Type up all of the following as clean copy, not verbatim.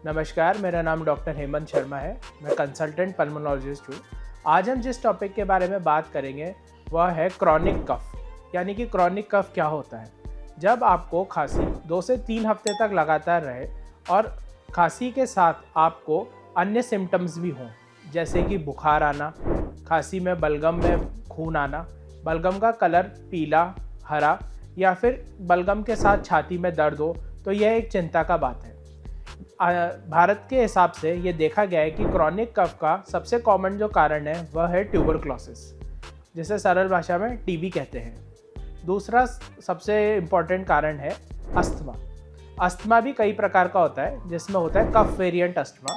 नमस्कार, मेरा नाम डॉक्टर हेमंत शर्मा है। मैं कंसल्टेंट पल्मोनोलॉजिस्ट हूँ। आज हम जिस टॉपिक के बारे में बात करेंगे वह है क्रॉनिक कफ, यानी कि क्रॉनिक कफ क्या होता है। जब आपको खांसी 2 से 3 हफ्ते तक लगातार रहे और खांसी के साथ आपको अन्य सिम्टम्स भी हों, जैसे कि बुखार आना, खांसी में बलगम में खून आना, बलगम का कलर पीला, हरा या फिर बलगम के साथ छाती में दर्द हो, तो यह एक चिंता का बात है। भारत के हिसाब से ये देखा गया है कि क्रॉनिक कफ का सबसे कॉमन जो कारण है वह है ट्यूबरक्लोसिस, जिसे सरल भाषा में टीबी कहते हैं। दूसरा सबसे इम्पॉर्टेंट कारण है अस्थमा। अस्थमा भी कई प्रकार का होता है, जिसमें होता है कफ वेरिएंट अस्थमा।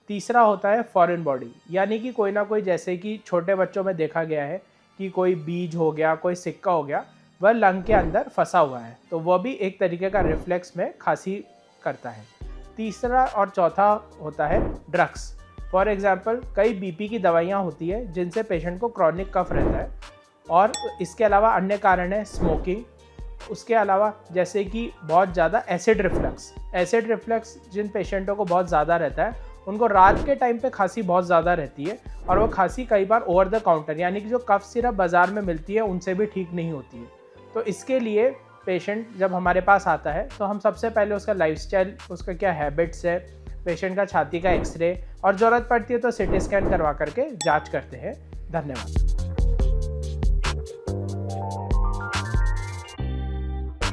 तीसरा होता है फॉरेन बॉडी, यानी कि कोई ना कोई, जैसे कि छोटे बच्चों में देखा गया है कि कोई बीज हो गया, कोई सिक्का हो गया, वह लंग के अंदर फंसा हुआ है, तो वह भी एक तरीके का रिफ्लेक्स में खांसी करता है। तीसरा और चौथा होता है ड्रग्स। फॉर एग्जांपल, कई बीपी की दवाइयाँ होती है जिनसे पेशेंट को क्रॉनिक कफ रहता है, और इसके अलावा अन्य कारण है स्मोकिंग। उसके अलावा जैसे कि बहुत ज़्यादा एसिड रिफ्लक्स जिन पेशेंटों को बहुत ज़्यादा रहता है, उनको रात के टाइम पे खांसी बहुत ज़्यादा रहती है, और वो खांसी कई बार ओवर द काउंटर, यानी कि जो कफ सिरप बाज़ार में मिलती है उनसे भी ठीक नहीं होती है। तो इसके लिए पेशेंट जब हमारे पास आता है तो हम सबसे पहले उसका लाइफस्टाइल, उसका क्या हैबिट्स है, पेशेंट का छाती का एक्सरे और ज़रूरत पड़ती है तो सीटी स्कैन करवा करके जांच करते हैं। धन्यवाद।